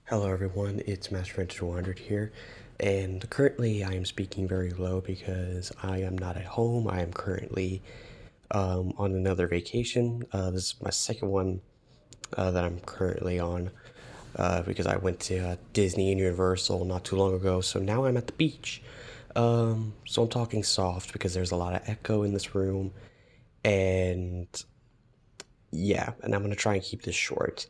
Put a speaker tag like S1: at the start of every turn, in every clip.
S1: Hello everyone, it's Master Vintage 100 here, and currently I am speaking very low because I am not at home. I am currently on another vacation. This is my second one that I'm currently on because I went to Disney and Universal not too long ago, so now I'm at the beach. So I'm talking soft because there's a lot of echo in this room, and yeah, and I'm going to try and keep this short.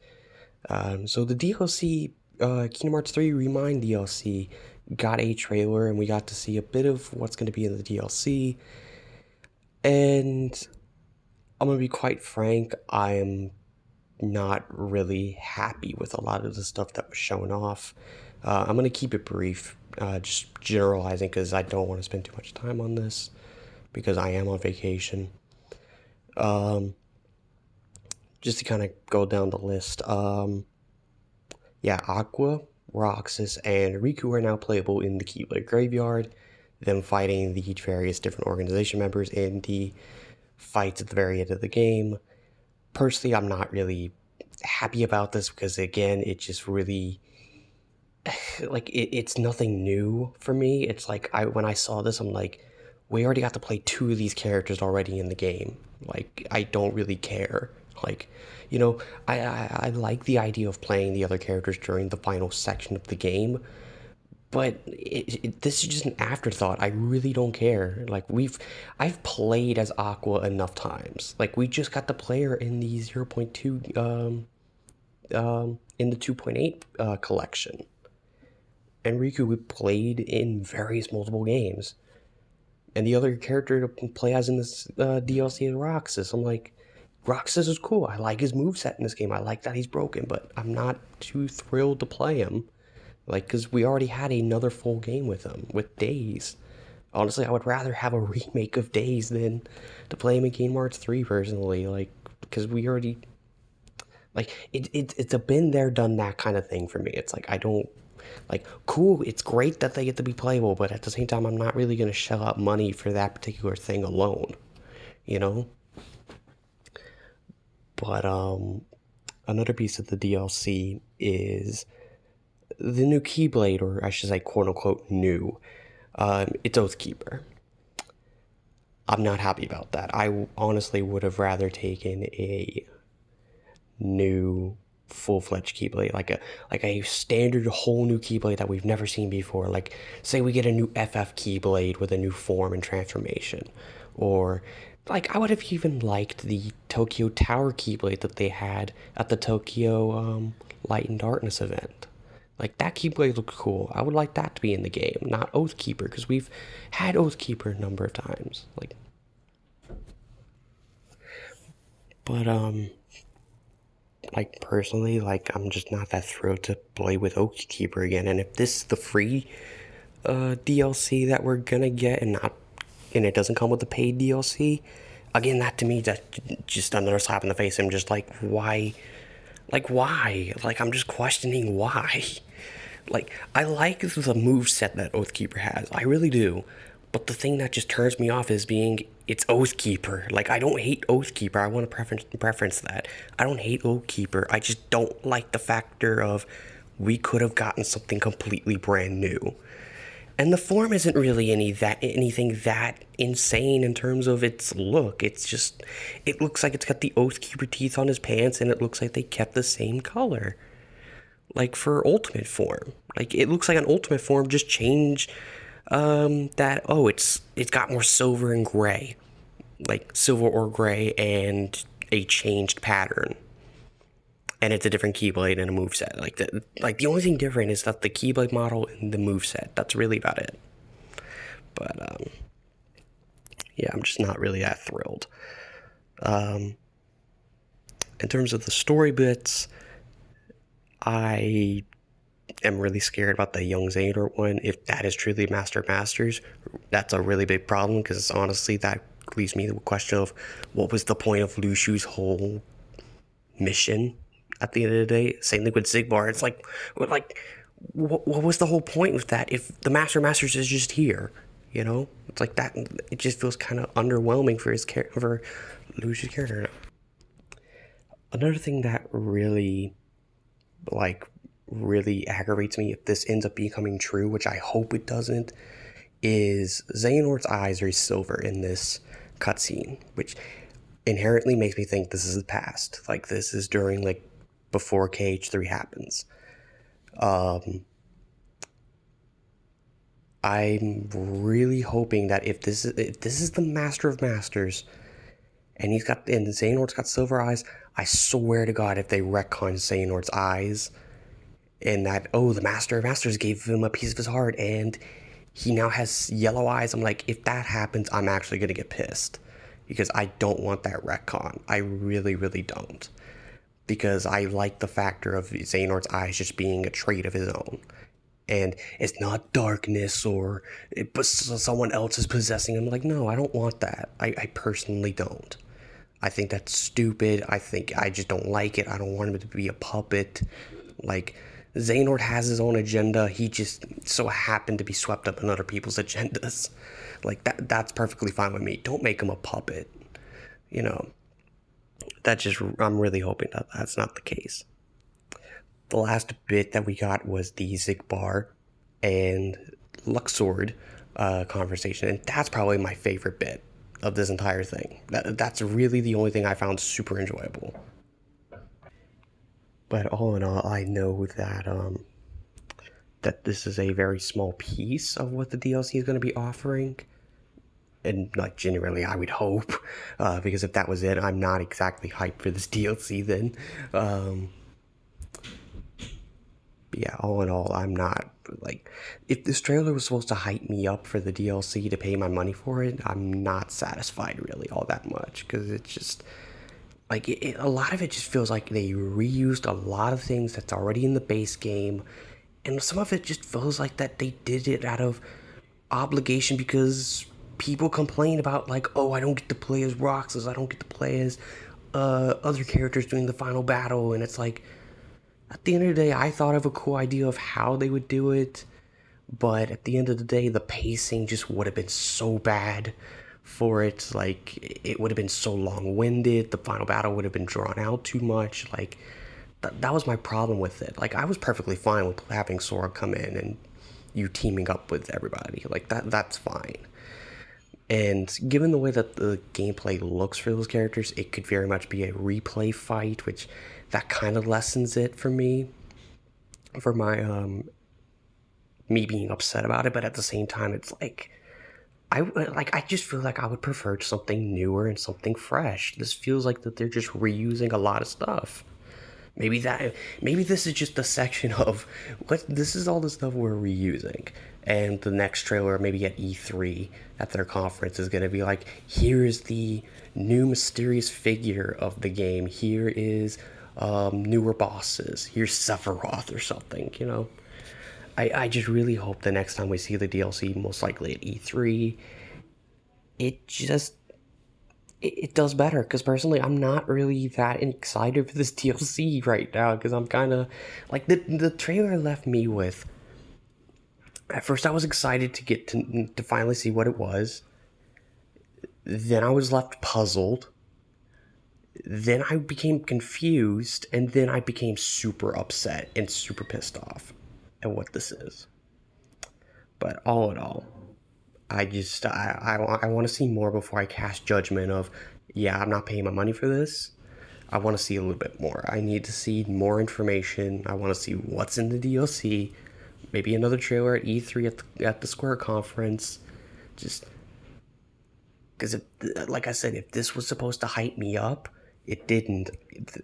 S1: So the DLC, Kingdom Hearts 3 Remind DLC, got a trailer, and we got to see a bit of what's going to be in the DLC. And I'm going to be quite frank, I am not really happy with a lot of the stuff that was shown off. I'm going to keep it brief, just generalizing because I don't want to spend too much time on this because I am on vacation. Just to kind of go down the list. Yeah, Aqua, Roxas, and Riku are now playable in the Keyblade Graveyard, them fighting the various different organization members in the fights at the very end of the game. Personally, I'm not really happy about this because, again, it just really, like, it's nothing new for me. It's like, when I saw this, I'm like, we already got to play two of these characters already in the game. Like, I don't really care. Like, I like the idea of playing the other characters during the final section of the game, but this is just an afterthought. I really don't care. Like, I've played as Aqua enough times. Like, we just got to play her in the 0.2, in the 2.8 collection. And Riku we played in various multiple games. And the other character to play as in this DLC is Roxas. I'm like, Roxas is cool. I like his moveset in this game. I like that he's broken, but I'm not too thrilled to play him. Like, because we already had another full game with him, with Days. Honestly, I would rather have a remake of Days than to play him in Kingdom Hearts 3, personally. Like, because we already... Like, it's a been there, done that kind of thing for me. It's like, I don't... Like, cool, it's great that they get to be playable, but at the same time, I'm not really going to shell out money for that particular thing alone, you know? But another piece of the DLC is the new Keyblade, or I should say, quote unquote, new. It's Oathkeeper. I'm not happy about that. I honestly would have rather taken a new full-fledged Keyblade, like a standard whole new Keyblade that we've never seen before. Like, say we get a new FF Keyblade with a new form and transformation, or like I would have even liked the Tokyo Tower Keyblade that they had at the Tokyo Light and Darkness event. Like, that Keyblade looked cool. I would like that to be in the game, not Oathkeeper, because we've had Oathkeeper a number of times. Like personally, like, I'm just not that thrilled to play with Oathkeeper again. And if this is the free DLC that we're gonna get, and it doesn't come with the paid DLC, again, that to me, that's just another slap in the face. I'm just like, why? Like, why? Like, I'm just questioning why. Like, I like the move set that Oathkeeper has. I really do. But the thing that just turns me off is it's Oathkeeper. Like, I don't hate Oathkeeper. I want to preference that. I don't hate Oathkeeper. I just don't like the factor of we could have gotten something completely brand new. And the form isn't really anything that insane in terms of its look. It's just, it looks like it's got the Oathkeeper teeth on his pants, and it looks like they kept the same color. Like, for ultimate form. Like, it looks like an ultimate form just changed it's got more silver and gray. Like, silver or gray and a changed pattern. And it's a different Keyblade and a moveset. Like the only thing different is that the Keyblade model and the moveset. That's really about it. But yeah, I'm just not really that thrilled. In terms of the story bits, I am really scared about the Young Xehanort one. If that is truly Master of Masters, that's a really big problem, because honestly, that leaves me the question of what was the point of Lushu's whole mission at the end of the day. Same thing with Zigbar. It's like what was the whole point with that if the Master of Masters is just here? You know, it's like that. It just feels kind of underwhelming for Lushu's character. Another thing that really, like, really aggravates me if this ends up becoming true, which I hope it doesn't, is Xehanort's eyes are silver in this cutscene, which inherently makes me think this is the past. Like, this is during, like, before KH3 happens. I'm really hoping that if this is the Master of Masters, and Xehanort's got silver eyes, I swear to God, if they retcon Xehanort's eyes, and that, oh, the Master of Masters gave him a piece of his heart, and he now has yellow eyes, I'm like, if that happens, I'm actually gonna get pissed. Because I don't want that retcon. I really, really don't. Because I like the factor of Xehanort's eyes just being a trait of his own. And it's not darkness or someone else is possessing him. Like, no, I don't want that. I personally don't. I think that's stupid. I just don't like it. I don't want him to be a puppet. Like, Xehanort has his own agenda. He just so happened to be swept up in other people's agendas. Like, that's perfectly fine with me. Don't make him a puppet. You know, I'm really hoping that that's not the case. The last bit that we got was the Zigbar and Luxord conversation, and that's probably my favorite bit of this entire thing. That's really the only thing I found super enjoyable. But all in all, I know that this is a very small piece of what the DLC is going to be offering. And, like, generally, I would hope, because if that was it, I'm not exactly hyped for this DLC then. But yeah, all in all, I'm not, like, if this trailer was supposed to hype me up for the DLC to pay my money for it, I'm not satisfied really all that much, because it's just, like, a lot of it just feels like they reused a lot of things that's already in the base game, and some of it just feels like that they did it out of obligation because people complain about, like, oh, I don't get to play as Roxas, I don't get to play as other characters during the final battle, and it's like, at the end of the day, I thought of a cool idea of how they would do it, but at the end of the day, the pacing just would have been so bad for it. Like, it would have been so long-winded, the final battle would have been drawn out too much. Like, that was my problem with it. Like, I was perfectly fine with having Sora come in and you teaming up with everybody. Like, that's fine. And given the way that the gameplay looks for those characters, it could very much be a replay fight, which that kind of lessens it for me, for my me being upset about it. But at the same time, it's like I just feel like I would prefer something newer and something fresh. This feels like that they're just reusing a lot of stuff. Maybe this is just a section of what this is all the stuff we're reusing, and the next trailer, maybe at E3 at their conference, is gonna be like, here is the new mysterious figure of the game. Here is newer bosses. Here's Sephiroth or something. You know, I just really hope the next time we see the DLC, most likely at E3, it just it does better, because personally I'm not really that excited for this DLC right now, because I'm kind of like the trailer left me with, at first I was excited to get to finally see what it was, then I was left puzzled, then I became confused, and then I became super upset and super pissed off at what this is. But all in all, I want to see more before I cast judgment of, yeah, I'm not paying my money for this. I want to see a little bit more. I need to see more information. I want to see what's in the DLC. Maybe another trailer at E3 at the Square conference. Just because, like I said, if this was supposed to hype me up, it didn't.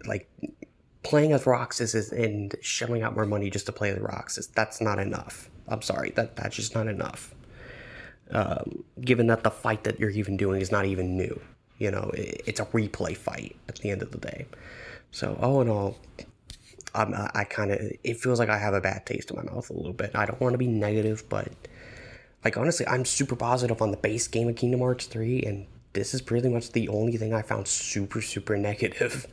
S1: Like, playing as Roxas and shelling out more money just to play as Roxas, that's not enough. I'm sorry, that's just not enough. Given that the fight that you're even doing is not even new. You know, it's a replay fight at the end of the day. So, all in all, I kind of, it feels like I have a bad taste in my mouth a little bit. I don't want to be negative, but, like, honestly, I'm super positive on the base game of Kingdom Hearts 3, and this is pretty much the only thing I found super, super negative.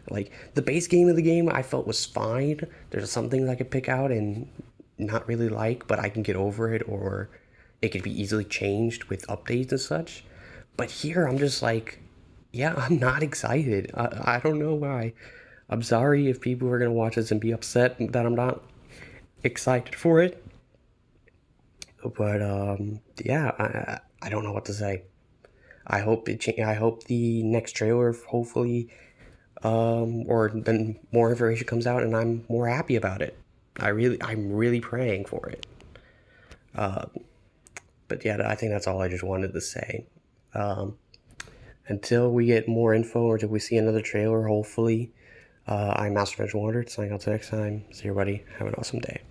S1: Like, the base game of the game I felt was fine. There's some things I could pick out and not really like, but I can get over it, or it could be easily changed with updates and such. But here, I'm just like, yeah, I'm not excited. I don't know why. I'm sorry if people are going to watch this and be upset that I'm not excited for it. But yeah, I don't know what to say. I hope the next trailer, hopefully, or then more information comes out, and I'm more happy about it. I'm really praying for it. But yeah, I think that's all I just wanted to say. Um, until we get more info or until we see another trailer, hopefully, I'm Master Venge Wonder. Signing out till next time. See everybody. Have an awesome day.